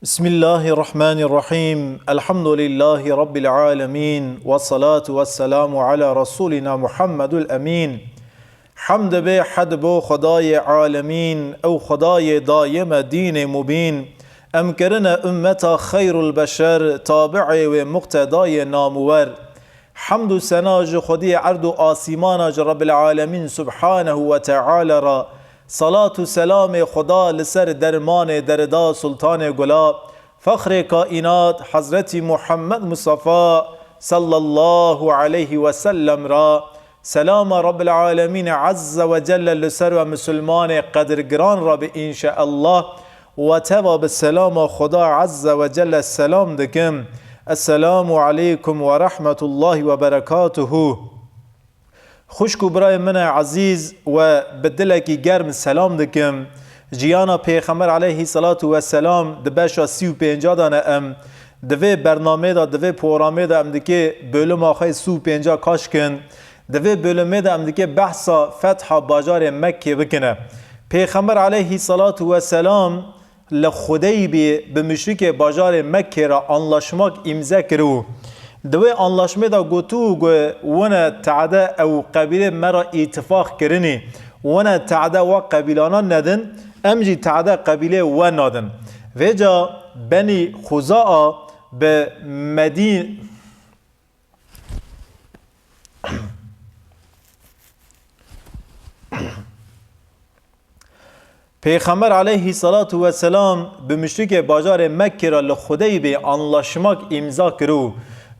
بسم الله الرحمن الرحيم الحمد لله رب العالمين والصلاة والسلام على رسولنا محمد الأمين. حمد به حد بو خدای عالمین او خدای دایم دین مبین. امکرنا امتا خیر البشر تابع و مقتدای نامور. حمد و سناج خودی عرض و آسیمانج رب العالمین سبحانه و تعالی را. صلاة و سلام خدا لسر درمان دردا سلطان گلا فخر کائنات حضرت محمد مصطفى صلی الله علیه و سلم را. سلام رب العالمین عز و جل لسر و مسلمان قدرگران را به انشاء الله و تبا بالسلام خدا عز و جل السلام دکم. السلام علیکم و رحمت الله و برکاته. خوشکو برای من عزیز و بدلکی گرم سلام دکم. جیانا پیغمبر علیه صلاة و سلام دبشا 35 دانه دوی برنامه دا دوی پورامه دا دکه بولم آخوی 35 کاش کن. دوی بولمه دا دکه بحثا فتح باجار مکه بکنه. پیغمبر علیه صلاة و سلام لخودی به مشرک باجار مکه را انلاشماک امضا کرو. دوی انلاشمه دا گوتو ونه تعده او قبیله مرا اتفاق کرنی ونه تعده و قبیلانا ندن امجی تعده قبیله و نادن ویجا بنی خزاء به مدین پیغمبر علیه صلاة و سلام به مشرک باجار مکه را لخودی به انلاشماک امضا کرو.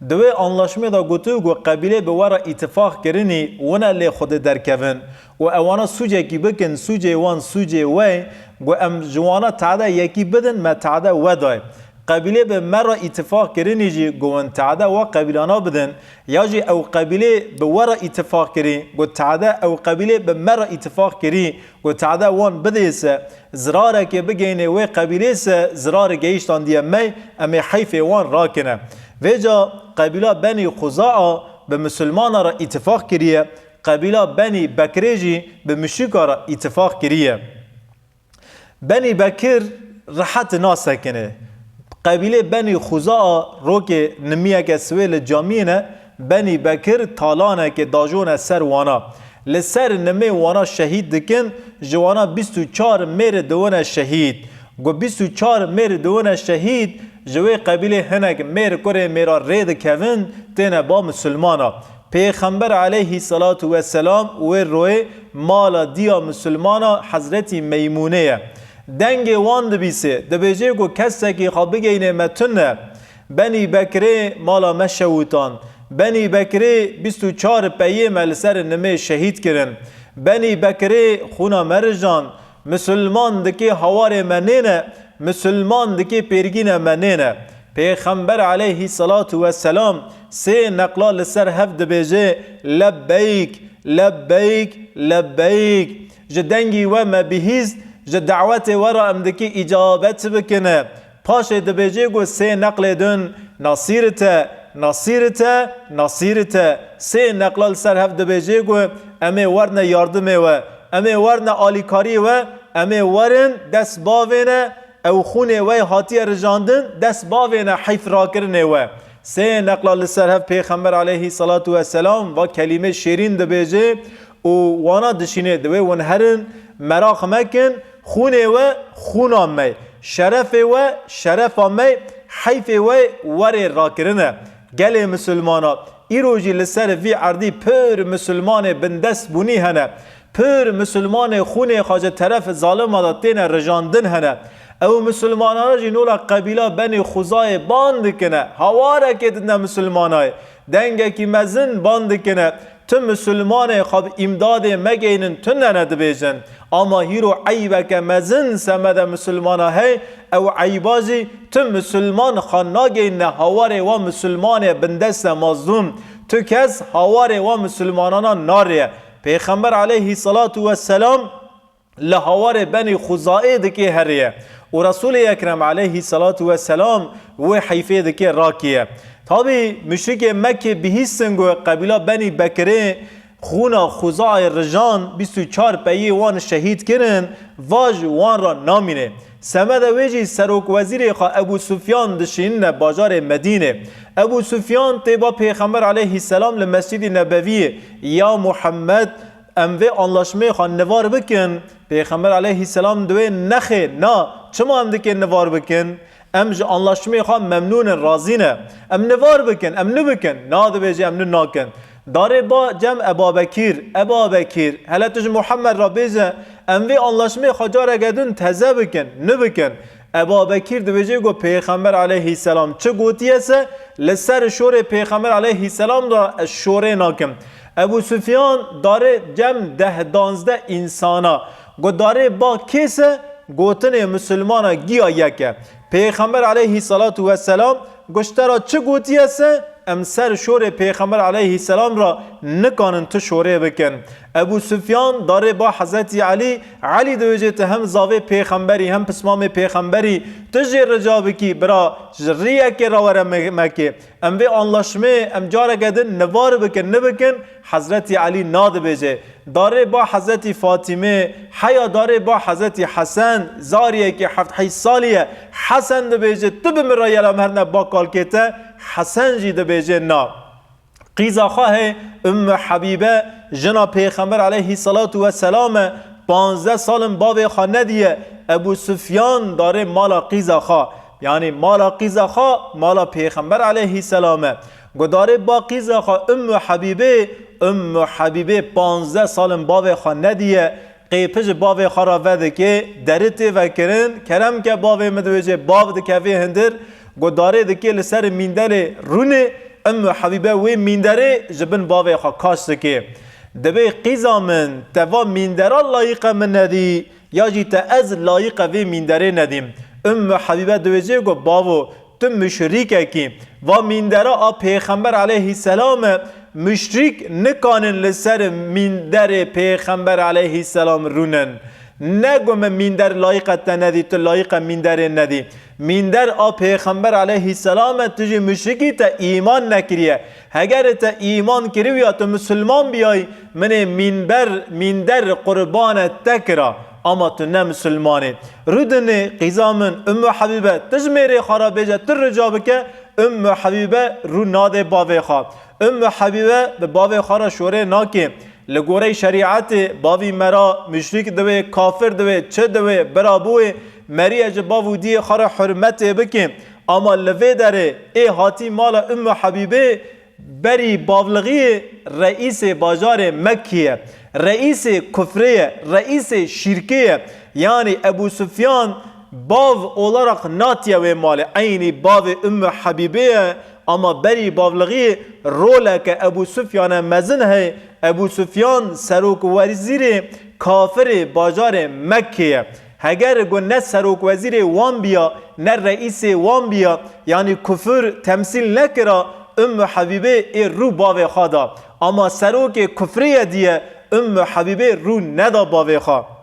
دوی انلاشمه دا گوتو گو قبیله به ورا اتفاق کرنی ونه لی خود درکون و اوانا سوجه کی بکن سوجه وان سوجه وی گو ام جوانا تعده یکی بدن ما تعده و دای قبیله به مرا اتفاق کرنی جی گوان تعده و قبیلانا بدن یا جی او قبیله به ورا اتفاق کری گو تعده او قبیله به مرا اتفاق کری گو تعده وان بدیسه زراره که بگینه و قبیله سه زراره گیشتان دیه می امی حیف وان راکنه. ویجا قبیله بنی خزاء به مسلمان را اتفاق کریه. قبیله بنی بکریجی به مشرک را اتفاق کریه. بنی بکر راحت ناسکنه. قبیله بنی خزاء رو که نمیه که سویل جامعه بنی بکر تالانه که داجون سر وانا لسر نمی وانا شهید دکن جوانا 24 میر دوونه شهید گو 24 میر دوونه شهید جوی قبیله هنگ میر کره میرا رید کون تینه با مسلمانا. پیغمبر علیه صلاة و سلام و روی مالا دیا مسلمانا حضرت میمونه دنگ وان دبیسه دبیجه گو کسی که خواب بگینه متنه بنی بکره مالا مشوتان بنی بکره 24 پیه ملسر نمه شهید کرن بنی بکره خونا مرجان مسلمان دکی حوار منینه مسلمان دکی پیرگین منینه. پیغمبر علیه صلاة و سلام سه نقلا لسر هفت بیجه لبیک لبیک لبیک جدنگی و مبیهیز جدعوت ورا امدکی اجابت بکنه پاش دبیجه گو سه نقل دن نصیرته نصیرته نصیرته سه نقلا لسر هفت بیجه گو امی ورن یاردمه و امی ورن آلیکاری و امی ورن دست باوینه او خونه وی حاتی رجاندن دست باوینه حیف را کرنه و سه نقلا لسر هف پیغمبر علیه صلاة و سلام و کلمه شیرین دبیجه و وانا دشینه دوی ونهرن مراخ مکن خونه و خونا می شرف و شرف می حیف و ور را کرنه گل مسلمانا ایروجی لسر وی عردی پر مسلمان بندست بونی هنه پر مسلمان خونه خواجه طرف ظالم آداتین رجاندن هنه او مسلمانان جنولا قبیله بنی خزاء باند کنه هواره که دنه مسلمانای دنگه کی مزن باند کنه تو مسلمان خواب امداد مگینن تو نند بیجن اما هیرو عیبه که مزن سمد مسلمانه هی او عیبازی تو مسلمان خاناگینه هواره و مسلمان بندست مظلوم تو کس هواره و مسلمانان ناریه. پیغمبر علیه صلاة و سلام لهوار بنی خزاء دکی هریه و رسول اکرم علیه صلاة و سلام و حیفه دکی راکیه. طبی مشرک مکه بهیستن گو قبیله بنی بکره خونا خوزای رجان 24 پیی وان شهید کرن واج وان را نامینه سمد ویجی سروک وزیر خواه ابو سفیان دشین بازار مدینه ابو سفیان تیبا پیغمبر علیه السلام لمسجد نبوی یا محمد اموه انلاشمه خواه نوار بکن پیغمبر علیه السلام دوی نخه نا چما هم دکن نوار بکن ام جا انلاشمه خواه ممنون رازینه ام نوار بکن ام نبکن نا دو بیجی ام ناکن داره با جمع ابا بکیر هلا تج محمد را بیزه اموی انلاشمه خواه جاره گدون تزه بکن نبکن ابا بکیر دو بیجی گو پیغمبر علیه السلام چه گوتیه سه لسر شور پیغمبر علیه السلام را شوره ناکم ابو سفیان داره جمع 10-12 انسانا گو داره با کیسه گوتن مسلمانا گیا یکه پیغمبر علیه السلام گوشترا چه گوتیه سه ام سر شور پیغمبر علیه السلام را نکانن تو شوره بکن ابو سفیان داره با حضرت علی دوجه هم زاوه پیغمبری هم پسمام پیغمبری تجی رجا بکی برا جریه که راوره مکه ام وی انلاشمه ام جاره گدن نوار بکن نبکن حضرت علی ناد بیجه داره با حضرت فاطمه حیا داره با حضرت حسن زاریه که 7 سالیه حسن دو بیجه تو بمرا یلم هر نبا کالکیته حسن جی دو بیجه نا قیزا خواه حبیبه جنا پیغمبر علیه السلام 15 سال باب خانه دیه ابو سفیان داره مالا قیزا خواه یعنی مالا قیزا خواه مالا پیغمبر علیه السلامه گو داره با قیزا خواه حبیبه 15 سال باب خانه دیه قیپج باب خارا وده که درته و کرم که باب مدوجه باب دکوه هندر گو داره دکه لسر میندر رونه حبیبه وی میندره جبن باب خواه کاشت که دبی قیزا من توا میندره لایق من ندی یا جی تا از لایق وی میندره ندیم حبیبه دوجه گو باو تو مشریکه کی و میندره پیغمبر علیه السلام مشریک نکانن لسر میندر پیغمبر علیه السلام رونن نگو من میندر لایقت ندی تو لایق میندر ندی میندر پیغمبر علیه السلام تجی مشرکی تا ایمان نکریه اگر تا ایمان کری یا تو مسلمان بیای من میندر قربان تکرا اما تو نه مسلمانی رودن قیزامن حبیبه تجمیره خرابیجه تر رجا بکه حبیبه رو ناده باوی خواه حبیبه به باوی خواه را شوره ناکه لگوره شریعت باوی مرا مشرک دوی کافر دوی چه دوی برابوی مری اجه باوی دی خواه حرمت بکه اما لوی داره ای هاتی مال حبیبه بری باولغی رئیس بازار مکیه رئیس کفریه رئیس شرکیه یعنی ابو سفیان باو olarak ناتیه و ماله عینی باو حبیبه اما بری باولغی روله که ابو سفیان مزن ہے ابو سفیان سروک وزیر کافر بازار مکیه اگر گو نه سروک وزیر وان بیا نه رئیس وان بیا یعنی کفر تمثیل نکرا حبیبه ای رو باو خوادا اما سروک کفریه دیه حبیبه رو ندا باو خواه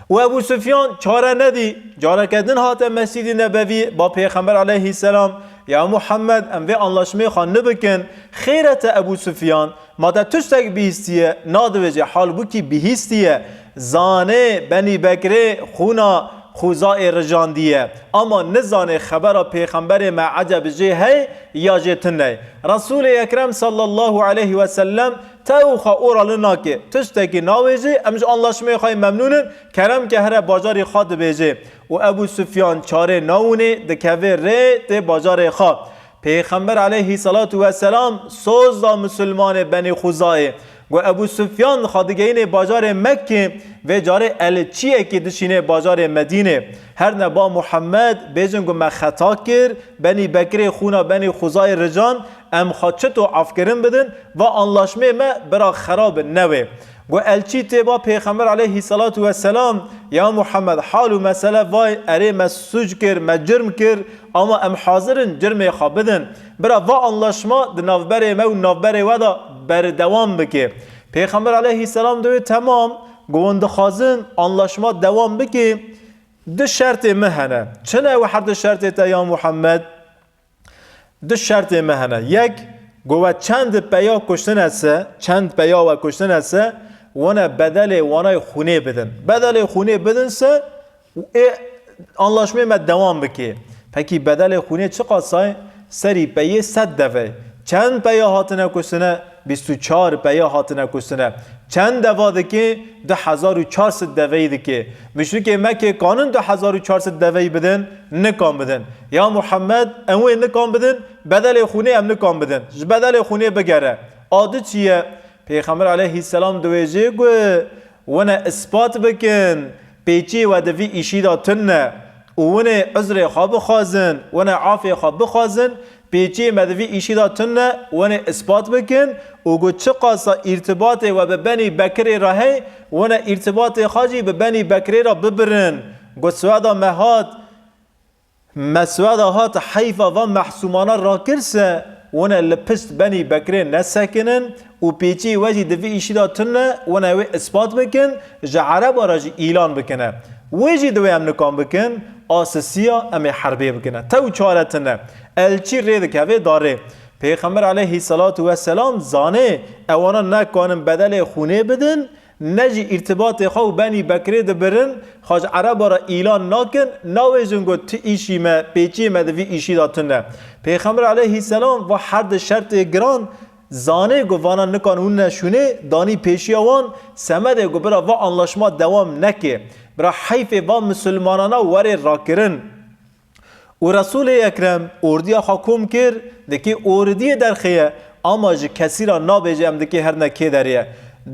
و ابو سفیان چاره ندی جاره کردن هاته مسجد نبوی با پیغمبر علیه السلام یا محمد ام وی انلاشمه خواه نبکن خیرت ابو سفیان ما تا تشتک بیستیه نادوجه حال بو کی بیستیه زانه بنی بکره خونا خوزای رجاندیه اما نزانه خبر پیغمبر ما عجب جه هی یا جتنه رسول اکرم صلی الله علیه و سلم تو خوا اورا لناکه تشتکی ناویجه امج انلاشمه خواهی ممنونن کرم که هر بازاری خواد بیجه و ابو سفیان چاره ناونه دکوه ره ده بازار خواد پیغمبر علیه السلام سوزا مسلمان بنی خوزای و ابو سفیان خادگین بازار مکه و جاره الچیه که دشینه بازار مدینه هر نبا محمد بیجن گو من خطا کر بنی بکر خونا بنی خوزای رجان ام خاچتو عفکرین بدن و انلاشمه ما برا خراب نوه و الچی تیبا پیغمبر علیه السلام یا محمد حال و مسئله وای اره مسوج کر مجرم کر اما ام حاضرن جرم خواب بدن برا و انلاشما ده نوبره ما و نوبره ودا بردوام بکه پیغمبر علیه السلام دوی تمام گوند خازن انلاشما دوام بکه ده شرط مهنه چنه و هر ده شرط تا یا محمد ده شرط مهنه یک گو چند پیا کشتن است، چند پیا و کشتن است ونه بدل وانای خونه بدن، بدل خونه بدن سه anlaşmaya me devam bike. Peki bedel xune çi qasay? Seri peye 100 deve. Çend peye hatine kustine? 24 peye hatine kustine. Çend deva diki? 2400 deveyi diki. Müşrik-i Mekke kanun 2400 deveyi bidin, nikan bidin. Ya Muhammed enwe nikan bidin, bedel xune em nikan bidin. Bedel xune bigere. Adı çiye? Peygamber aleyhisselam döveci gu ونه اثبات بکن پیچی و دوی ایشی دا تنه ونه عذر خواب خوازن ونه عافی خواب بخوازن پیچی مدوی ایشی دا تنه ونه اثبات بکن و گو چه قاسا ارتباط و به بنی بکری راهی ونه ارتباط خاجی به بنی بکری را ببرن گو سوادا مهات مسوادا هات حیفا و محسومانا را کرسه ونه لپست بنی بکری نسکنن و پیچی وجی دوی ایشی دا تنه ونه وی اثبات بکن جا عرب را جی ایلان بکنه ویجی دوی ام نکان بکن آسسیا ام حربی بکنه تو چارتنه الچی رید که وی داره پیغمبر علیه السلام زانه اوانا نکانن بدل خونه بدن نجی ارتباط خو بنی بکری دبرن خاج عرب را ایلان ناکن ناویزن گو تی ایشی ما پیچی ما دوی ایشی داتنه پیغمبر علیه السلام و حد شرط گران زانه گو وانا نکان اون نشونه دانی پیشی آوان سمده گو برا و انلاشما دوام نکه برا حیف و مسلمانانا وره راکرن و رسول اکرم اردیا حکوم کر دکی اردی درخیه اما جه کسی را نابیجه ام دکی هر نکه داریه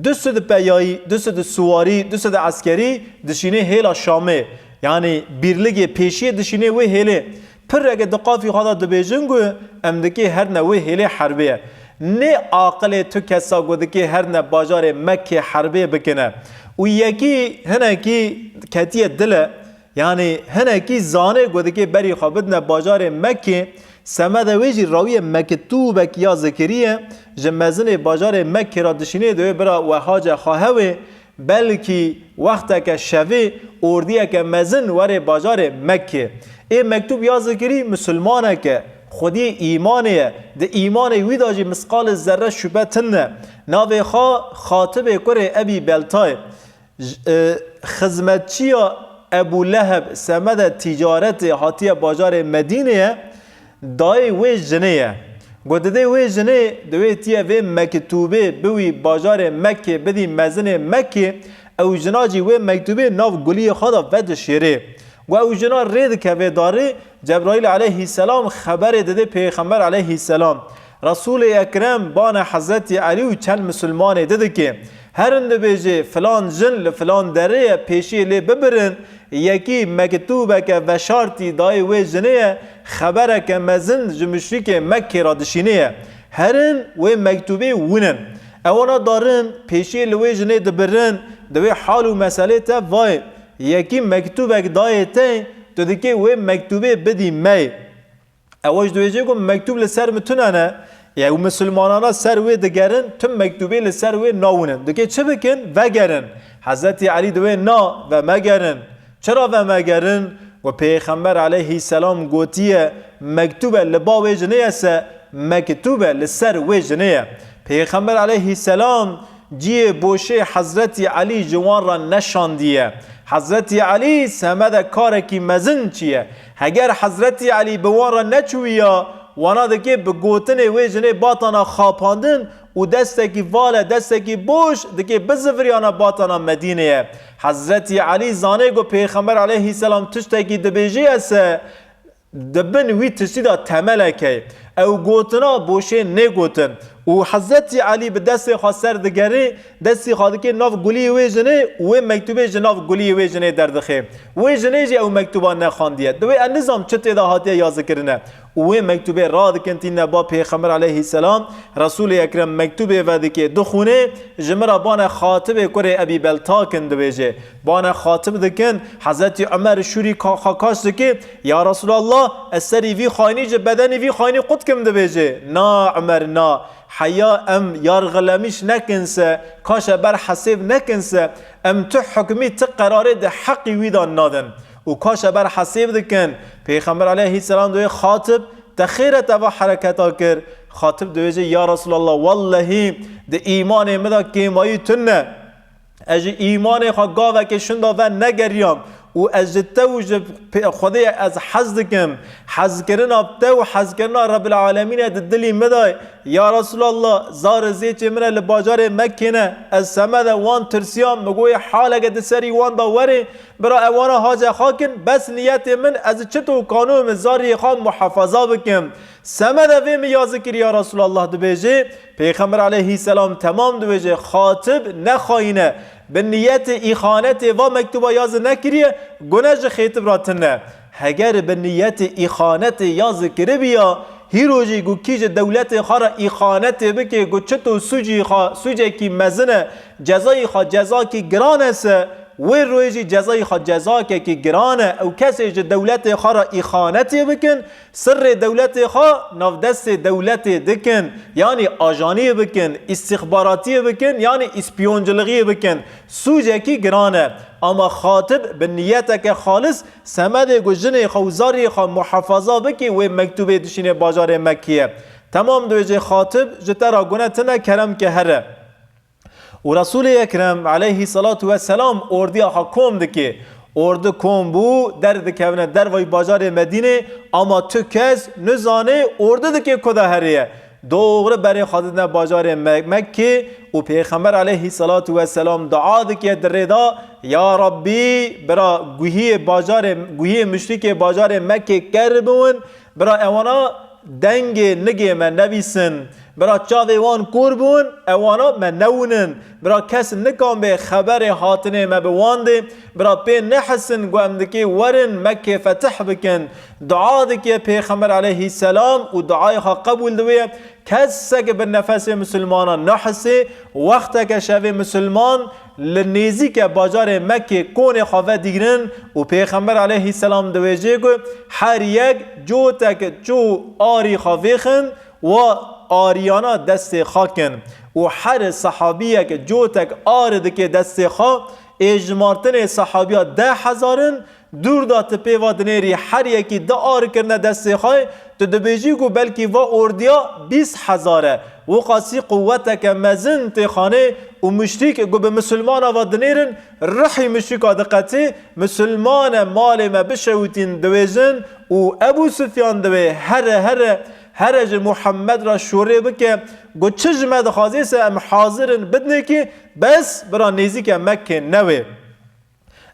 دوست پیایی، دوست سواری، دوست عسکری دشینه هیلا شامه یعنی بیرلگ پیشی دشینه وی هیله پر اگه دقافی خدا دبیجنگو امدکی هر نوی هیله حربیه نه عاقل تو کسا گودکی هر نه باجار مکه حربیه بکنه و یکی هنکی کتیه دله یعنی هنکی زانه گودکی بری خوابد نه باجار مکه سمد ویجی راوی مکتوبه کیا ذکریه جمزن باجار مکه را دشینه دوی برا و حاج خواهوه بلکی وقتا که شوی اردیه که مزن وره باجار مکه این مکتوب یا ذکری مسلمانه که خودی ایمانه ده ایمان ویدا جی مسقال ذره شبه تنه ناوی خاطبه کره ابی بلتای خزمتچی ابو لهب سمد تجارت حاطیه باجار مدینه دای وی جنیه گوده وی جنی دوی تیه وی مکتوبه بوی باجار مکه بدی مزن مکه او جناجی وی مکتوبه ناو گلی خدا ود شیره و او جنا رید که وی داره جبرائیل علیه السلام خبر داده پیغمبر علیه السلام رسول اکرم بان حضرت علی و چند مسلمان داده که هر انده بیجه فلان جن لفلان دره پیشی لی ببرن یکی مکتوبه که وشارتی دای وی جنه خبره که مزن جمشری که مکه را دشینه هرن وی مکتوبه ونن اوانا دارن پیشی لوی جنه دبرن دوی حال و مسئله تا وای یکی مکتوبه که دای تا تو دیگه وی مکتوبه بدی می اواج دوی جه که مکتوب لسر متوننه یا مسلمانانا سر وی دگرن تم مکتوبه لسر وی ناونن دیگه چه بکن وگرن حضرت علی دوی نا و مگرن چرا و مگرن و پیغمبر علیه السلام گوتیه مکتوبه لباوی جنه است مکتوبه لسر وی جنه پیغمبر علیه السلام جی بوشه حضرت علی جوان را نشاندیه حضرت علی سمد کارکی مزن چیه اگر حضرت علی بوان را نچویا وانا دکی بگوتن وی جنه باتانا خاپاندن و دستکی واله دستکی بوش دکی بزفریانا باتانا مدینه حضرت علی زانه گو پیغمبر علیه السلام تشتکی دبیجی است دبن وی تشتی دا تمله که او گوتنا بوشه نگوتن و حضرت علی به دست خواستر دگری دستی خواهده که ناف گلی وی جنه و مکتوبه جناف گلی وی جنه دردخه وی جنه جی او مکتوبه نخواندیه دوی النظام چه تداهاتی یا ذکرنه و مکتوبه را دکنتین با پیغمبر علیه السلام رسول اکرم مکتوبه وده که دخونه جمرا بان خاطب کره ابی بلتا کن دویجه بان خاطب دکن حضرت عمر شوری خاکاش دکه یا رسول الله السری وی خاینی جه بدنی وی خاینی قد کم دویجه نا عمر نا حیا ام یارغلمیش نکنسه کاش بر حسیب نکنسه ام تو حکمی تو قراره ده حقی ویدان نادن و کاش بر حسیب دکن پیغمبر علیه السلام دوی خاطب تخیرت و حرکتا کر. خاطب دویجه یا رسول الله والله ده ایمان مدا کیمایی تنه اج ایمان خواه گاوه که شنده و نگریم و از توج خدای از حز دکم حز کرنا تو حز کرنا رب العالمین دلی مدای یا رسول الله زار زیچ من لباجار مکنه از سمد وان ترسیام مگوی حال اگه دسری وان داوری برا اوانا حاجه خاکن بس نیت من از چطو قانون زاری خان محافظه بکم سمد وی یا ذکر یا رسول الله دبیجه پیغمبر علیه السلام تمام دبیجه خاطب نخواینه به نیت ایخانت و مکتوبه یاز نکریه گنج خیتب راتنه هگر به نیت ایخانت یاز کری بیا هیروجی گو کیج دولت خارا ایخانت بکه گو چطو سوجی کی مزنه جزای خوا جزا کی گرانه سه و رویجی جزای خوا جزا که گرانه او کسی جه دولت خارا ایخانتی بکن سر دولت خوا نافدست دولت دکن یعنی آجانی بکن استخباراتی بکن یعنی اسپیونجلغی بکن سوجه کی گرانه اما خاطب به نیت که خالص سمد گجن خوزاری خوا محافظه بکی و مکتوبه دشین باجار مکیه تمام دویجه خاطب جترا گونه تنه کرم که هره و رسول اکرم علیه السلام اردی آخا کوم دکه ارد کوم بو در دکونه در وی بازار مدینه اما تو کس نزانه ارد دکه کده هریه دوغره برای خاددن بازار مکه و پیغمبر علیه السلام دعا دکه در ردا یا ربی برا گوهی مشرک بازار مکه کربون برا اوانا دنگ نگه من نویسن برا چاوی وان کوربون اوانا من نونن برا کس نکام به خبر حاطنه ما بوانده برا پی نحسن گوامدکی ورن مکه فتح بکن دعا دکی پیغمبر علیه السلام و دعای ها قبول دویه کسی که به نفس مسلمانان نحسه وقت که شوی مسلمان لنیزی که باجار مکه کون خواه دیگرن و پیغمبر علیه السلام دویجه گو هر یک جو تک جو آری خواهیخن و آریانا دست خاکن و هر صحابیه که جو تک آرد که دست خواه اجمارتن صحابیه 10,000 دور دا تپی و دنیری هر یکی 10 آر کرنه دست خواه تو دبیجی گو بلکی و اردیا 20,000 و قاسی قوت که مزن تخانه و مشرک گو به مسلمان و دنیرن رحی مشرک دقتی مسلمان مال ما بشوتین دویزن و ابو سفیان دوی هر جه محمد را شوره بکه گو چجمه دخوازی سه ام حاضرن بدنه که بس برا نیزی که مکه نوه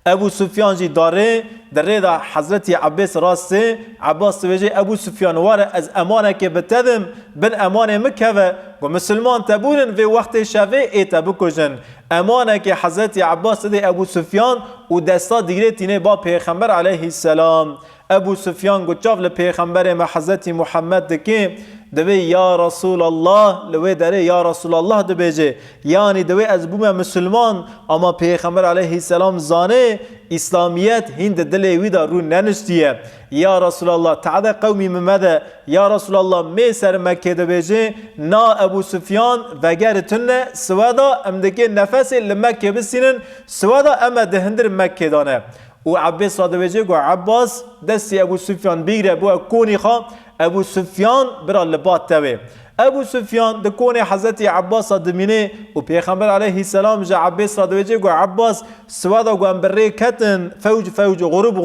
ابو سفیان جی داره در دا حضرت عباس راسته عباس توجه ابو سفیان واره از امانه که بتدم بن امانه مکه و مسلمان تبونن و وقت شوه ایتا بکجن امانه که حضرت عباس ده ابو سفیان و دستا دیگره تینه با پیغمبر علیه السلام ابو سفیان گو چاف لپیغمبر ما حضرت محمد دکه دوی یا رسول الله لوی داره یا رسول الله دبیجه یعنی دوی از بوم مسلمان اما پیغمبر علیه السلام زانه اسلامیت هند دلی ویدا رو ننشتیه یا رسول الله تعدا قومی ممده یا رسول الله می سر مکه دبیجه نا ابو سفیان وگر تنه سوادا امدکه نفس لمکه بسینن سوادا اما دهندر مکه دانه و عباس صادویجه گو عباس دستی ابو سفیان بگیره بو کونی خواه ابو سفیان برا لبات توی ابو سفیان دکون حضرت عباس دمینه و پیغمبر علیه السلام جا عباس صادویجه گو عباس سوادا گو امبره کتن فوج غروب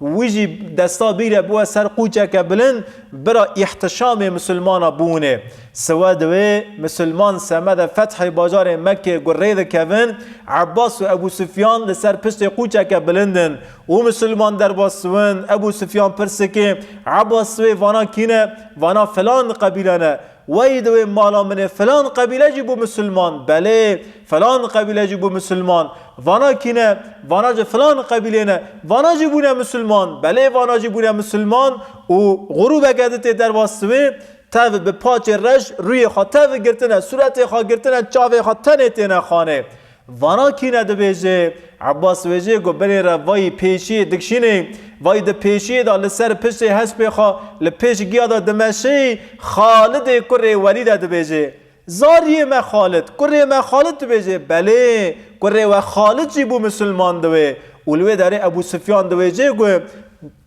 ویجی دستا بیره بو سر قوچه که بلند برا احتشام مسلمان بونه سوادوه مسلمان سمد فتح باجار مکه گرید کون عباس و ابو سفیان لسر پشت قوچه که بلندن و مسلمان در باسون ابو سفیان پرسکه عباس و وانا کینه وانا فلان قبیلانه ویدوی مالا من فلان قبیله جیبو مسلمان بله فلان قبیله جیبو مسلمان وانا کینه وانا جه فلان قبیله نه وانا جیبونه مسلمان بله وانا جیبونه مسلمان و غروب اگدت در واسطه تو به پاچ رش روی خواه تو گرتنه صورت خواه گرتنه چاوه خواه تنه خانه وانا کینه دو بیجه عباس بیجه گو بری را وای پیشی دکشینه وای ده پیشی دا لسر پشت حسب خواه لپیش گیا دا دمشه خالد کره ولید دو بیجه زاری ما خالد کره ما خالد دو بیجه بله کره و خالد جیبو مسلمان دوه اولوه داره ابو سفیان دو بیجه گو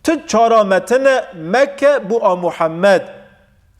تو چارامتن مکه بو محمد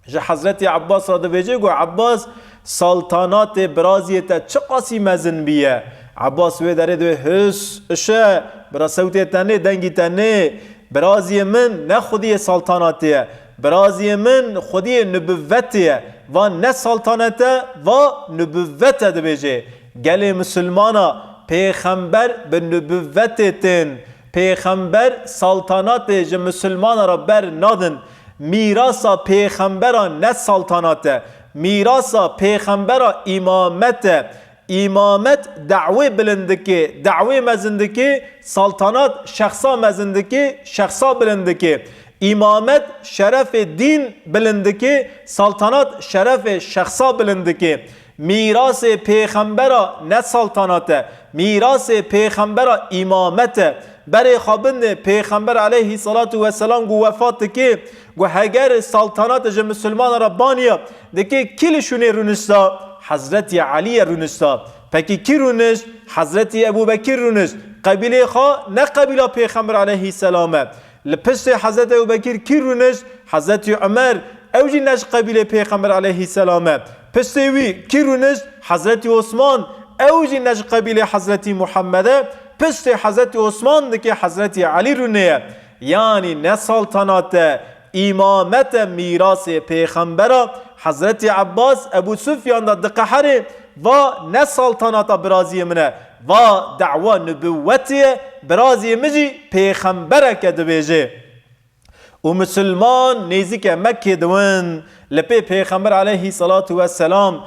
جه حضرت عباس را دویجه گو عباس سلطانات برازیت چه قاسی مزن بیه عباس وی داره دوی حس اشه برا صوتی تنه دنگی تنه برازی من نه خودی سلطاناتیه برازی من خودی نبوتیه و نه سلطانته و نبوته دویجه گل مسلمانا پیغمبر به نبوتتن پیغمبر سلطانات جه مسلمان را بر نادن میراثا پیغمبر نه سلطانات میراثا پیغمبر امامت امامت دعوی بلندکی دعوی مزندکی سلطنت شخصا مزندکی شخصا بلندکی امامت شرف دین بلندکی سلطنت شرف شخصا بلندکی میراث پیغمبر نه سلطنت میراث پیغمبر امامت برای خوابند پیغمبر علیه الصلاة و السلام گو وفات که گو هگر سلطنت جه مسلمان را بانیا دکی کلشونه رونستا حضرت علی رونستا پکی کی رونست حضرت ابوبکر رونست قبیله خواه نه قبیله پیغمبر علیه السلام لپس حضرت ابوبکر کی رونست حضرت عمر اوجی نش قبیله پیغمبر علیه السلام پس وی کی رونست حضرت عثمان اوجی نش قبیله حضرت محمد پس حضرت عثمان دکی حضرت علی رونه یعنی نه سلطنت امامت میراث پیغمبر حضرت عباس ابو سفیان دا دقهره و نه سلطنت برازی منه و دعوه نبوتی برازی مجی پیغمبر که دویجه و مسلمان نیزی که مکه دوین لپی پیغمبر علیه الصلاة و السلام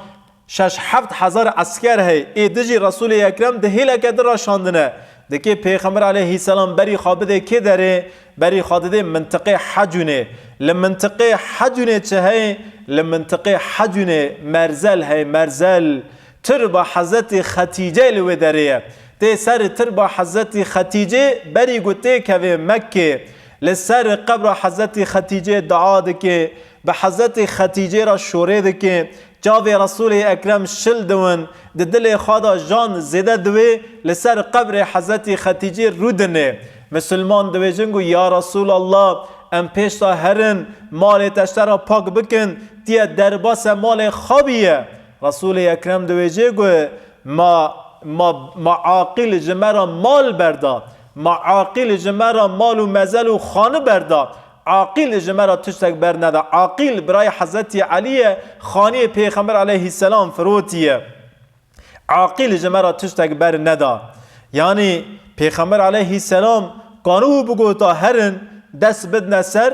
6,000 عسکر ہے ای دجی رسول اکرم ده هیله که در شاندنه دکی پیغمبر علیه السلام بری خوابده که داره بری خوابده منطقه حجونه لمنطقه حجونه چه ہے لمنطقه حجونه مرزل ہے مرزل تربا حضرت خدیجه لوی داره تی سر تربا حضرت خدیجه بری گوته که مکه لسر قبر حضرت خدیجه دعا دکه به حضرت خدیجه را شوره دکه جاوی رسول اکرم شل دون ده دل خدا جان زده دوی لسر قبر حضرت خدیجه رودنه مسلمان دوی جنگو یا رسول الله ام پیش تا هرن مال تشتر را پاک بکن تیه درباس مال خوابیه رسول اکرم دوی جنگو ما عاقل جمرا مال بردا ما عاقل جمرا مال و مزل و خانه بردا عاقل جمرا تشتک بر نده عاقل برای حضرت علی خانه پیغمبر علیه السلام فروتیه عاقل جمرا تشتک بر نده یعنی پیغمبر علیه السلام قانون بگو تا هرن دست بدن سر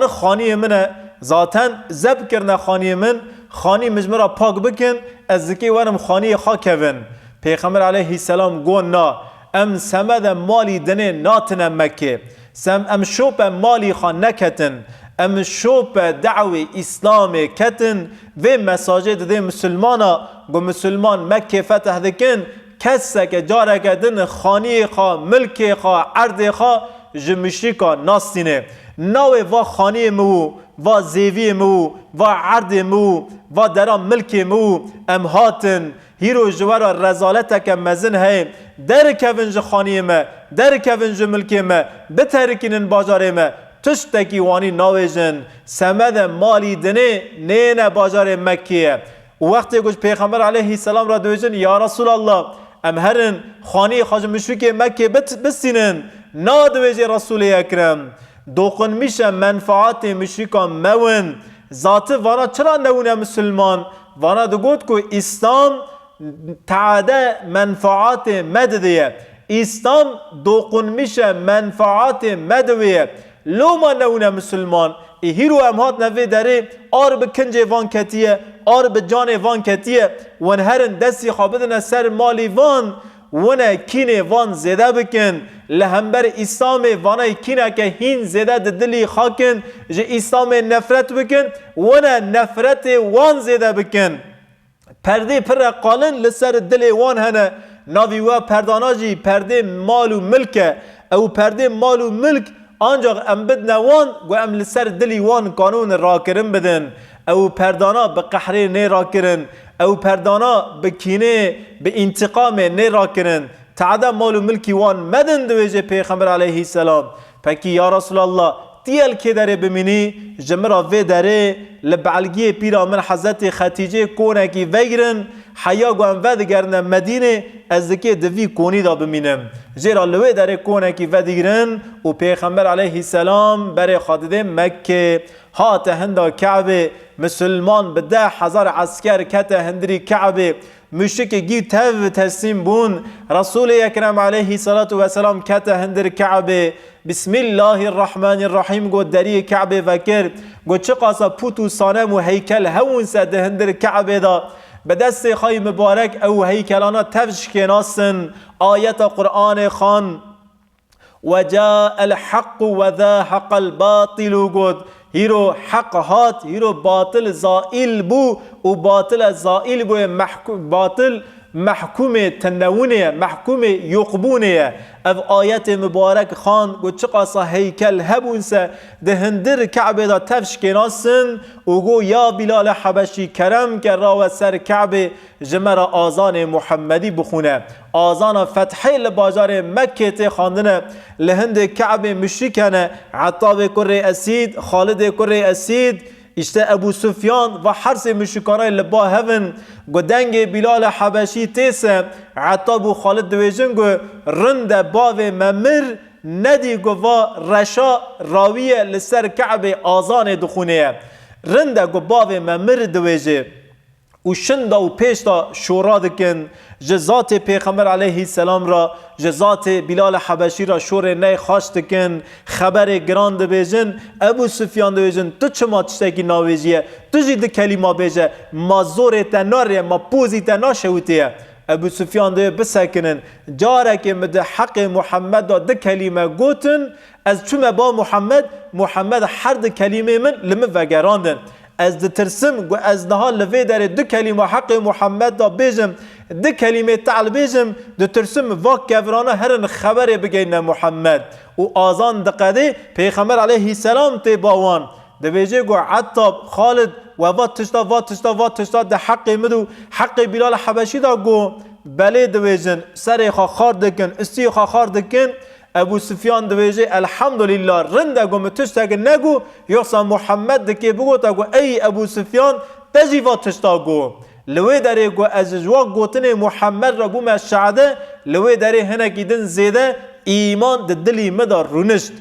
خانه منه ذاتن زب کرنه خانه من خانه مجمرا پاک بکن از ذکی ورم خانه خاکون پیغمبر علیه السلام گون نا ام سمد مالی دنه ناتن مکه ام شوپ مالی خان نکتن ام شوپ دعوی اسلام کتن و مساجد ده مسلمانا گو مسلمان مکه فتح دکن کسا که جاره کدن خانی خواه ملک خواه عرض خواه جمشی که ناستینه ناوی و خانی مو و زیوی مو و عرض مو و درام ملک مو ام هاتن هیرو جوارا رزالت که مزن ہے در کونج خانی ما در کونج ملک ما بترکینن باجار ما تشتکی وانی ناویجن سمد مالی دنه نین باجار مکیه وقتی گوش پیغمبر علیه السلام را دویجن یا رسول الله ام هرن خانی خاج مشرک مکه بسینن نا دویج رسول اکرم دوقن میشه منفعات مشرکان مون ذات وانا چرا نونه مسلمان وانا دو گوت کو اسلام تعاده منفعات مددیه اسلام دوقن میشه منفعات مدویه لو ما نونه مسلمان هیرو امهات نوی داره آر به کنج وان کتیه آر به جان وان کتیه ون هرن دستی خوابدن سر مالی وان ونه کین وان زده بکن لهمبر اسلام وانای کینه که هین زده دلی خاکن جه اسلام نفرت بکن ونه نفرت وان زده بکن پرده پر قالن لسر دل وان هنه ناوی و پرداناجی پرده مال و ملک او پرده مال و ملک آنجا ام بدن وان و ام لسر دلی وان قانون را کرن بدن او پردانا به قحره نه را کرن او پردانا به کینه به انتقام نه را کرن تعدا مال و ملکی وان مدن دویجه پیغمبر علیه السلام پکی یا رسول الله تیل که داره بمینی جمرا وی داره لبعلگی پیرا من حضرت خدیجه کونه کی ویرن حیا گوان ود گرن مدینه از دکی دوی کونی دا بمینم زیرا لوی داره کونه کی ود گرن و پیغمبر علیه السلام بر خادده مکه هات هندا کعبه مسلمان به 10,000 عسکر کت هندری کعبه مشک گی تو تسلیم بون رسول اکرم علیه الصلاة والسلام کت هندر کعبه بسم الله الرحمن الرحیم گو دری کعبه وکر گو چه قاسا پوتو صنم و هیکل هون سد هندر کعبه دا به دست خای مبارک او هیکلانا تفش کناسن آیت قرآن خان و جاء الحق و ذاحق الباطل گود هیرو حق هات هیرو باطل زائل بو و باطل زائل بو باطل محکوم تنونه محکوم یقبونه اف آیت مبارک خان گو چه قاسا هیکل هبونسه ده هندر کعبه دا تفش کناسن و گو یا بلال حبشی کرم که راو سر کعبه جمر آزان محمدی بخونه آزان فتحی لباجار مکه تی خاندنه لهند کعبه مشرکنه عطاب کر اسید خالد کر اسید اشته ابو سفیان و حرس مشکانای لبا هون گو دنگ بلال حبشی تیسه عطاب و خالد دویجن گو رند باو ممر ندی گو و رشا راویه لسر کعب آزان دخونه رند گو باو ممر دویجه و شندا و پیشتا شورا دکن جزات پیغمبر علیه السلام را جزات بلال حبشی را شور نی خواست دکن خبر گراند بیجن ابو سفیان بیجن تو چما تشتکی ناویجیه تو جید کلمه بیجه ما زور تناره ما پوزی تناشوتیه ابو سفیان ده بسکنن جاره که مده حق محمد ده کلمه گوتن از چوم با محمد هر ده کلمه من لمه وگراندن از ده ترسم و از نها لوی داره دو کلمه حق محمد دا بیجم دو کلمه تعال بیجم ده ترسم واک کفرانه هرن خبر بگین محمد و آزان دقده پیغمبر علیه السلام تی باوان ده بیجه گو عطاب خالد و وات تشتا ده حق مدو حق بلال حبشی دا گو بله ده بیجن سر خاخار دکن استی خاخار دکن ابو سفیان دویجه الحمدلله رنده گو متشتاگ نگو یخصا محمد دکی بگو تا گو ای ابو سفیان تجیوا تشتا گو لوی داره گو از جواق گوتن محمد را بوم از شعده لوی داره هنکی دن زیده ایمان ده دلی مدار رونشت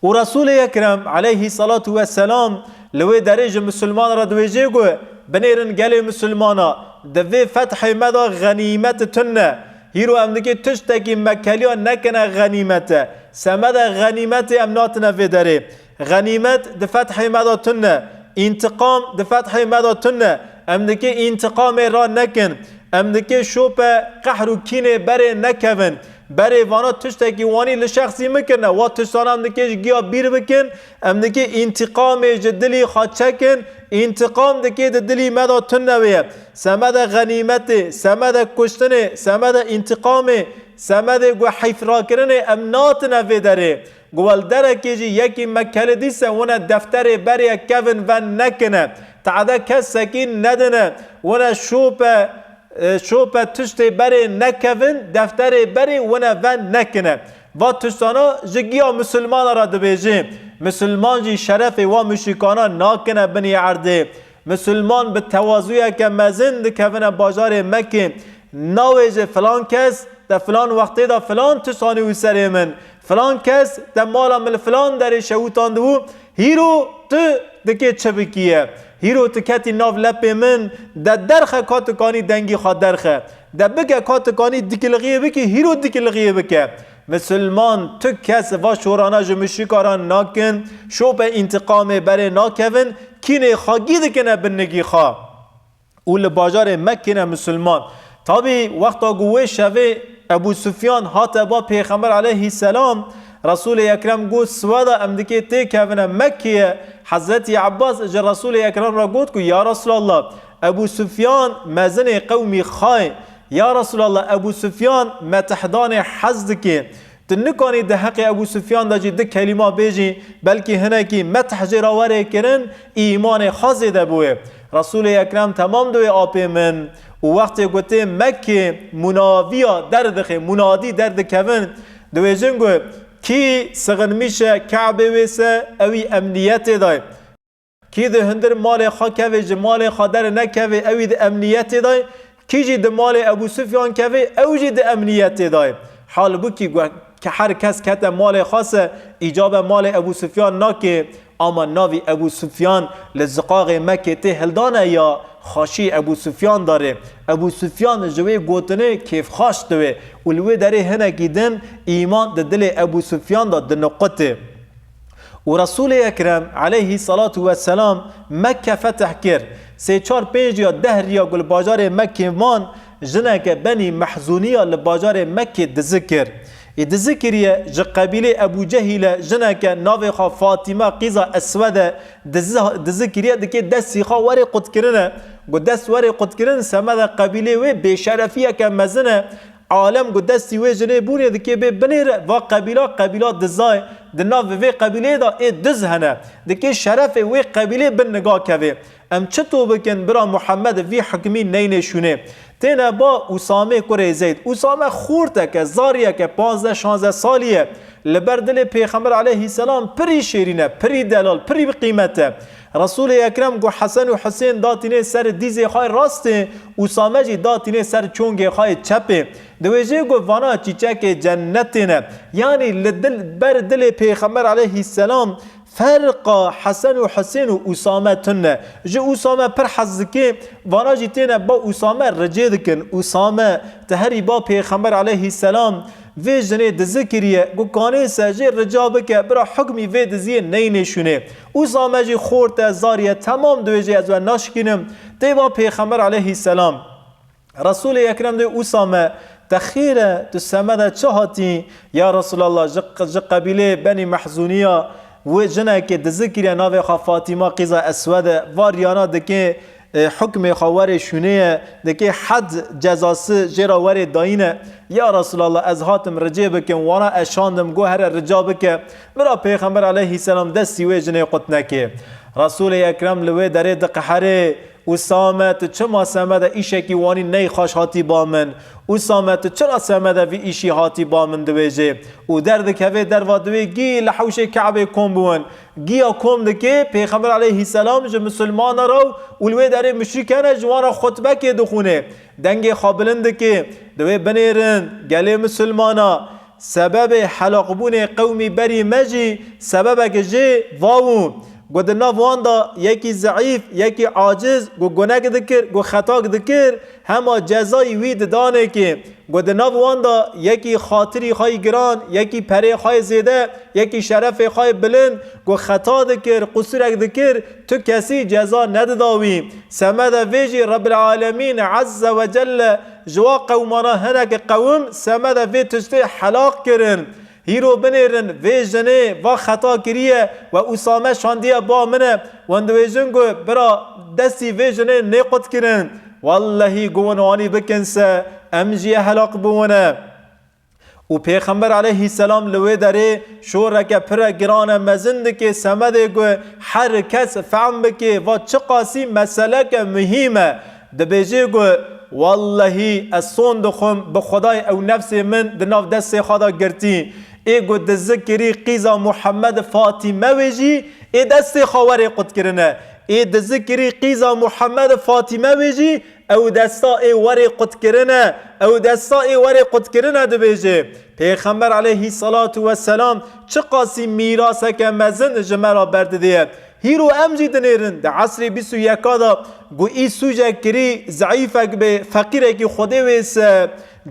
و رسول اکرم علیه الصلاة والسلام لوی داره جو مسلمان را دویجه گو بنیرن گل مسلمانا دوی فتح مدار غنیمت تنه هیرو امدکی تشتکی مکلیا نکنه غنیمته سمد غنیمت امنات نفی داره غنیمت ده فتح مداتنه انتقام ده فتح مداتنه امدکی انتقام را نکن امدکی شوپ قهر و کینه بره نکون بره وانا تشتکی وانی لشخصی مکنه و تشتان امدکیش گیا بیر بکن امدکی انتقام جدلی خواد چکن انتقام دکی دلی مدا تنویه سمد غنیمت سمد کشتن سمد انتقام سمد گو حیف را کرن امنات نوی داره گوال داره که جی یکی مکل دیسه ونه دفتر بری کون و نکنه تعدا کس سکین ندنه ونه شوپ تشت بری نکون دفتر بری ونه و نکنه و تشتانا جگیا مسلمان را دبیجه مسلمان جی شرف و مشرکانا ناکنه بنی عرده مسلمان به توازویه که مزند کونه باجار مکه ناویجه فلان کس در فلان وقتی در فلان تشانی و سره من فلان کس در مالا مل فلان در شوتان دو هیرو تو دکه چه بکیه هیرو تکتی ناو لپ من در درخه کاتکانی دنگی خواد درخه در بگه کاتکانی دیکلغیه بکی هیرو دیکلغیه بکه مسلمان تو کس و شورانا جو مشرکاران ناکن شو به انتقام بره ناکون کینه خواگی دکنه بنگی خواه اول باجار مکنه مسلمان تابی وقتا گوه شوه ابو سفیان هات با پیغمبر علیه السلام رسول اکرم گو سوادا امدکی تی کونه مکیه حضرت عباس اجا رسول اکرم را گوت کو یا رسول الله ابو سفیان مزن قومی خای یا رسول الله ابو سفیان متحدان حزد که تنکانی ده حق ابو سفیان دا جی ده کلمه بیجی بلکه هنکی متح جراوره کرن ایمان خازی ده بوه رسول اکرم تمام دوی آپی من و وقتی گوته مکه مناویا دردخه منادی درد کون دوی جنگو کی سغن میشه کعبه ویسه اوی امنیت دای کی ده هندر مال خا کوي جمال خادر نه کوي اوی ده امنیت دای کی جی ده مال ابو سفیان کوي او جی ده امنیت دای حال بو کی که هر کس کت مال خاصه ایجاب مال ابو سفیان ناکه اما ناوی ابو سفیان لزقاق مکه ته هلدانه یا خاشی ابو سفیان داره ابو سفیان جوی گوتنه کیف خاش دوه ولوی داره هنه گیدن ایمان ده دل ابو سفیان دا دنقطه و رسول اکرم علیه صلاة و سلام مکه فتح کرد 3-4-5 یا 10 ریا گل باجار مکه مان جنک بنی محزونیه لباجار مکه دذکر دذکریه ج قبیله ابو جهل جنک ناوی خا فاطمه قیزا اسوده دذکریه دکی دستی خا وری قد کرنه گو دست وری قد کرن سمد قبیله و بشرفیه که مزنه عالم گو دستی و جنه بونه دکی به بنیر و قبیله دزای دناو و قبیله دا ای دز هنه دکی شرف و قبیله بن نگاه که ام چطور بکن برا محمد وی حکمی نینشونه تینا با اسامه کره زید اسامه خورده که زاریه که 15-16 سالیه لبردل پیغمبر علیه السلام پری شیرینه پری دلال پری قیمته رسول اکرم گو حسن و حسین داتینه سر دیزه خواهی راسته اسامه جی داتینه سر چونگه خواهی چپه دویجه گو وانا چیچک جنتینه یعنی بر دل پیغمبر علیه السلام فرق حسن و حسین و اسامه تنه جو اسامه پر حزکه وانا جی تینه با اسامه رجه دکن اسامه تهری با پیغمبر علیه السلام وی جنه دذکریه گو کانه سجه رجا بکه برا حکمی وی دزیه نینشونه اسامه جی خورت زاریه تمام دویجه از و ناشکنم دیوا پیغمبر علیه السلام رسول اکرم دوی اسامه تخیره تو سمده چه هاتی یا رسول الله جه قبیله بنی محزونیه و جنه که دذکریه ناوی خواه فاطمه قیزا اسوده واریانا دکه حکم خوار شونه دکه حد جزاسی جراور داینه یا رسول الله از هاتم رجع بکن وانا اشاندم گو هر رجا بکن برا پیغمبر علیه السلام دستی و جنه قطنکه رسول اکرم لوی داره دقحره اسامه تو چما سمده ایشه کی وانی نی خوش هاتی با من اسامه تو چرا سمده وی ایشی هاتی با من دویجه و درد که در وادوی گی لحوش کعبه کن بون گیا کم دکه پیغمبر علیه السلام جو مسلمان رو ولوی داره مشرکانه جوانا خطبه که دخونه دنگ خابلند که دوی بنیرن گله مسلمانا سبب حلاق بون قومی بری مجی سبب که جه واون گو دنا واندا یکی ضعیف یکی عاجز گو گناه دکر گو خطا دکر همه جزای وید دانه که گو دنا واندا یکی خاطری خواهی گران یکی پره خواهی زیده یکی شرف خواهی بلند گو خطا دکر قصورک دکر تو کسی جزا ندداوی سمد ویجی رب العالمین عز و جل جوا قومانا هنک قوم سمد وی تجته حلاق کرن هیرو بنیرن وی جنه و خطا کریه و اسامه شاندیه با منه وندوی جنگو برا دستی وی جنه نیقود کرن واللهی گوانوانی بکنسه امجیه حلاق بونه و پیغمبر علیه السلام لوی داره شورک پر گران مزند که سمده گو هر کس فهم بکه و چه قاسی مسئله که مهمه دبیجه گو واللهی از سون دخم به خدای او نفس من دناف دست خدا گرتی ایگو دذکری قیزا محمد فاطمه ویجی ای دست خواره قد کرنه ای دذکری قیزا محمد فاطمه ویجی او دستا ای وری قد کرنه او دستا ای وری قد کرنه دو بیجه پیغمبر علیه السلام چه قاسی میراسه که مزن جمعه برده دیه هیرو امجی دنیرن در عصر 21 دا گو ای سوجه کری ضعیفک به فقیره که خوده ویس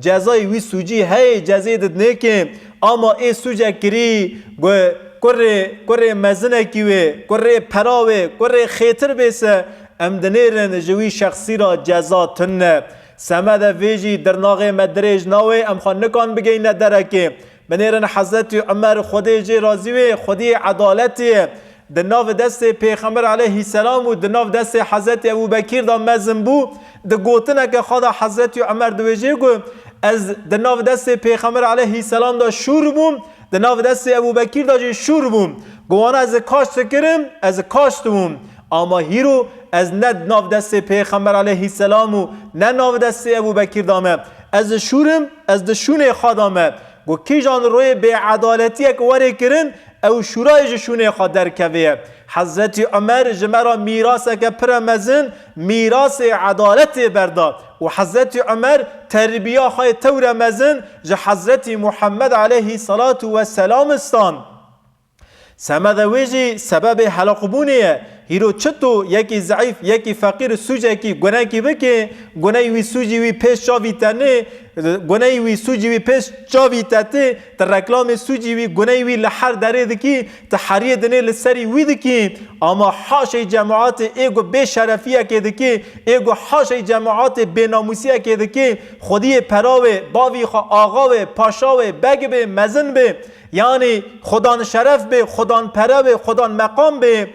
جزای وی سوجی هی جزای ددنه که اما ای سوجه کری گو کره مزنه کیوه کره پراوه کره خیتر بیسه ام دنیرن جوی شخصی را جزا تنه سمد ویجی در ناغ مدرج ناوه ام خواه نکان بگین ندرکه بنیرن حضرت عمر خودی جی رازیوه خودی عدالتیه در ناو دست پیغمبر علیه السلام و در ناو دست حضرت ابو بکر دا مزن بو در گوتنه که خدا حضرت عمر دویجه گو از در ناو دست پیغمبر علیه السلام دا شور بوم در ناو دست ابو بکر دا جی شور بوم گوانه از کاشت کرم از کاشت بوم اما هیرو از ند ناو دست پیغمبر علیه السلام و نه ناو دست ابو بکر دامه از شورم از دشون خادامه گو کی جان روی به عدالتی که وری کرن او شورای جشونه خود در کویه. حضرت عمر جمرا میراث که پرمزن میراث عدالت بردا و حضرت عمر تربیه خواهی تور مزن جه حضرت محمد علیه صلاة و سلام استان. سمد ویجی سبب حلق بونیه هیرو چطو یکی ضعیف یکی فقیر سوجه کی گناه کی بکه گناه وی سوجی وی پیش چاوی تنه گناه وی سوجی وی پیش چاوی تته در رکلام سوجی وی گناه وی لحر داره دکی تحریه دنه لسری وی دکی اما حاش جماعت ایگو بے شرفیه که دکی ایگو حاش جماعت بے ناموسیه که دکی خودی پراوه باوی آقاوه پاشاوه بگ به مزن به یعنی خدان شرف به خدان پراوه خدان مقام به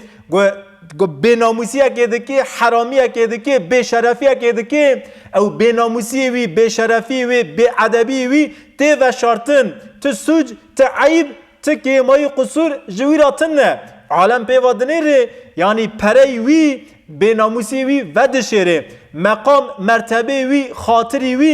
گو بیناموسیه که دکی حرامیه که دکی بے شرفیه که دکی او بیناموسی وی بے شرفی وی بے ادبی وی تی و شارتن تو سوج تو عیب تو کیمای قصور جویراتن نه عالم پیوادنه ره یعنی پری وی بیناموسی وی و دشره مقام مرتبه وی خاطری وی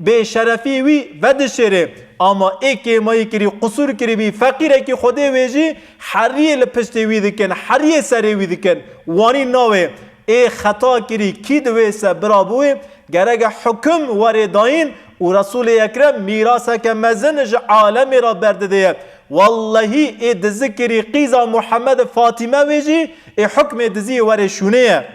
بے شرفی وی و دشره اما ایک مایی کری قصور کری بی فقیره که خوده ویجی حریه لپشتی وی دکن حریه سری وی دکن وانی ناوه ای خطا کری کی دوی سبرابوه گرگ حکم وردائین و رسول اکرم میراثه که مزنج عالمی را برده والله ای دذکری قیزا محمد فاطمه ویجی ای حکم دزی ورشونه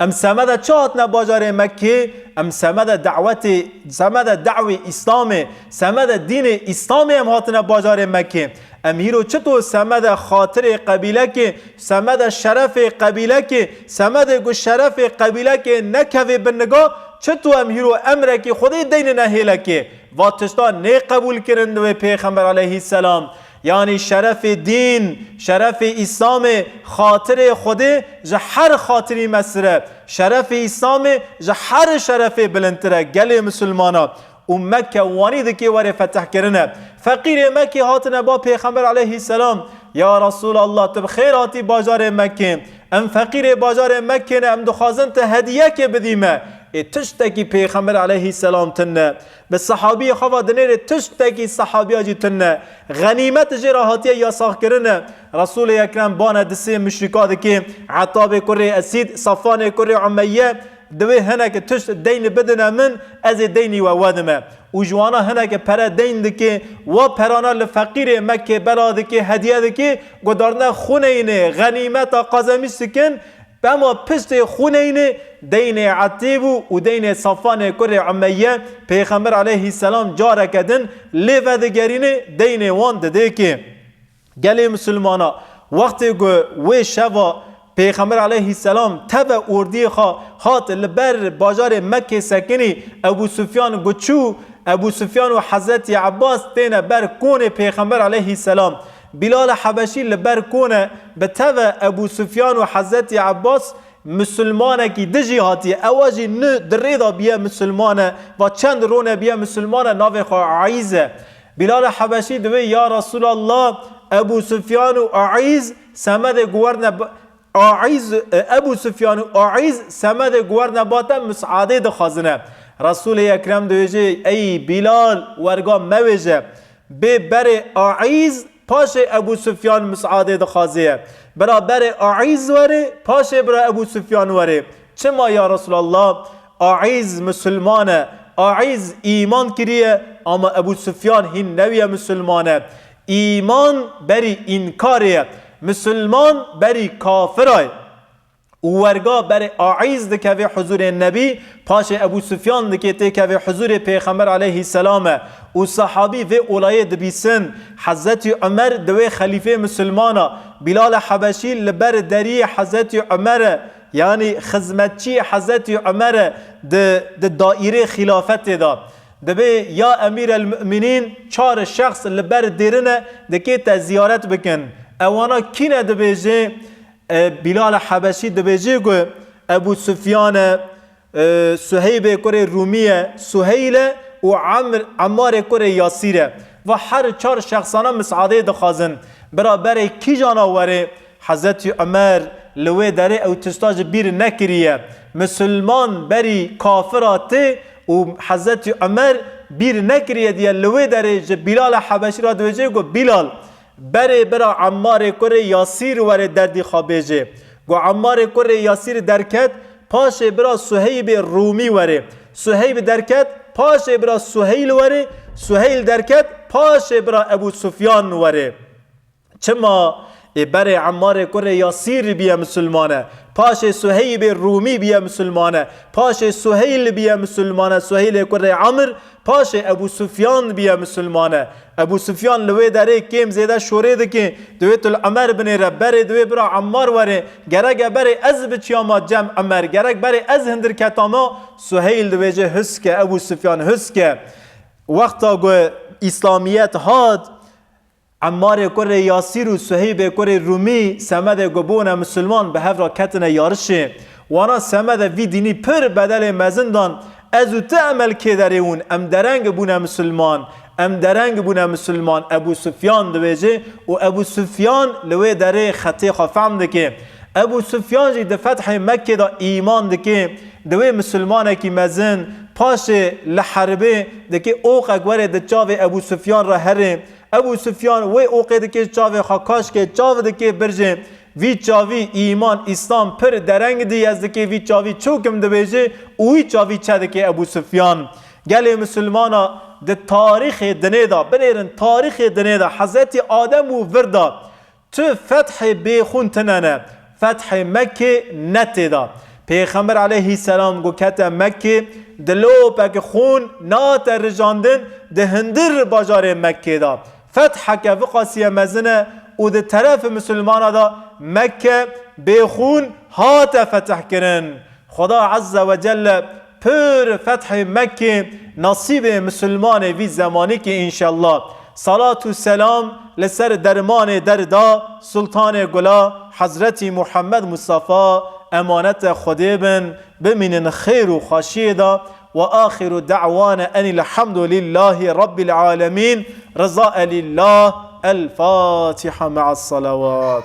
ام سمد چهات نباجار مکه ام سمد دعوی اسلام سمد دین اسلام هم هات نباجار مکه ام هیرو چطور سمد خاطر قبیله که سمد شرف قبیله که سمد گو شرف قبیله که نکوه بنگاه چطور ام هیرو امره که خودی دین نهیله که واتشتا نه قبول کرند و پیغمبر علیه السلام یعنی شرف دین شرف اسلام خاطر خوده جه هر خاطری مسره شرف اسلام جه هر شرف بلندتره گل مسلمانا و مکه وانی دکی وره فتح کرنه فقیر مکه هاتنه با پیغمبر علیه السلام یا رسول الله تب خیراتی باجار مکه ام فقیر باجار مکه نه ام دخوازن ته هدیه که بدیمه تشتکی پیغمبر علیه السلام تنه به صحابی خواه دنیر تشتکی صحابی آجی تنه غنیمت جراحاتی یا ساخ کرنه رسول اکرم بانه دسته مشرکات که عطاب کره اسید صفان کره عمیه دوی هنه که تشت دین بدنه من از دینی و ودمه و جوانا هنه که پر دین دکه و پرانا لفقیر مکه بلا دکه هدیه دکه گدارنه خونه اینه غنیمت قازمی سکن اما پشت خونه اینه دین عتیب و دین صفان کره عمیه پیغمبر علیه السلام جاره کدن لیو دگرینه دین وان دده که گلی مسلمانا وقتی که وی شوا پیغمبر علیه السلام تبع اردی خات لبر باجار مکه سکنی ابو سفیان گچو ابو سفیان و حضرت عباس تینه بر کون پیغمبر علیه السلام بلال حبشی لبر کونه به تبع ابو سفیان و حضرت عباس مسلمانه کی دجی هاتی اواجی نه دریدا بیا مسلمانه و چند رونه بیا مسلمانه ناوی خواه عیزه بلال حبشی دوی یا رسول الله ابو سفیان و عیز سمد گورن عیز ابو سفیان و عیز سمد گورن باتا مسعاده دخوازنه رسول اکرم دویجه ای بلال ورگا مویجه به بر عیز پاش ابو سفیان مسعاده دخوازیه برا بر عیز وره پاش برا ابو سفیان وره چما یا رسول الله عیز مسلمانه عیز ایمان کریه اما ابو سفیان هین نویه مسلمانه ایمان بری انکاریه مسلمان بری کافره ورگا بر عیز دکه حضور نبی پاش ابو سفیان دکه تکه حضور پیغمبر علیه السلام و صحابی و اولای دبیسن حضرت عمر دوی خلیفه مسلمانا بلال حبشی لبر دری حضرت عمر یعنی خدمتچی حضرت عمر د دائره خلافت دا دبی یا امیر المؤمنین 4 شخص لبر دیرنه دکه تا زیارت بکن اوانا کینه دبیجه بلال حبشی دبیجه گو ابو سفیان سهیب کره رومیه سهیل و عمار کره یاسیره و هر 4 شخصانه مساعده دخوازن برابر کی جانا وره حضرت عمر لوی داره او تستاج بیر نکریه مسلمان بری کافراته و حضرت عمر bir nekriye diye lüve derece Bilal Habeşi ra dövece go Bilal bere bera Ammar kore Yasir vere derdi xabece go Ammar kore Yasir derket paşe bera Suheyb Rumi vere Suheyb derket paşe bera Suheyl vere Suheyl derket paşe bera Ebu Sufyan vere çema bere Ammar kore Yasir biye Müslümane paşe Suheyb Rumi biye Müslümane paşe Suheyl biye Müslümane Suheyl kore Amr paşe Ebu Sufyan biye Müslümane Ebu Sufyan lüve dere kim zede şore ki düvetul Ömer bin Rebbere düve bira Ammar vare gerek bere ez biçyama cem Ömer gerek bere ez hindir ketama Suheyl düvece hüske Ebu Sufyan hüske vakta go İslamiyet had Ammar kore Yasir u Suheyb kore Rumi semede gobona Müslüman be hevra ketine yarışı wana semede vi dini pır bedel mezindan ezu te'mel kedereun em dereng buna Müslüman em dereng buna Müslüman Ebu Sufyan dvece o Ebu Sufyan lwe dere khati khafam deke Ebu Sufyan ji de feth Mekke da iman deke dve Müslüman ki mezin paşe le harbe deke o qagware de çave Ebu Sufyan ra here Ebu Sufyan ve o qedeke çave khakash ke çave deke berje vi çavi iman İslam per dereng diyezdeki vi çavi çokum dvece uy çavi çadeke Ebu Sufyan gele Müslümana de tarih deneda benerin tarih deneda Hazreti Adem u verda tu feth bexun tenene feth Mekke neteda Peygamber aleyhisselam go kete Mekke delo pek khun nat rjandin de hindir bajar Mekke da feth ke vqasiye mezine u de taraf Müslümana da Mekke bexun hat fetih kirin Xuda azze ve celle pür feth Mekke nasib Müslüman vi zamani ki inşallah salatu selam leser derman derda sultan gula Hazreti Muhammed Mustafa emanet Xudibin biminin khayr u khashida ve ahiru da'wana enilhamdülillahi rabbil alemin rıza lillah el Fatiha ma'as salavat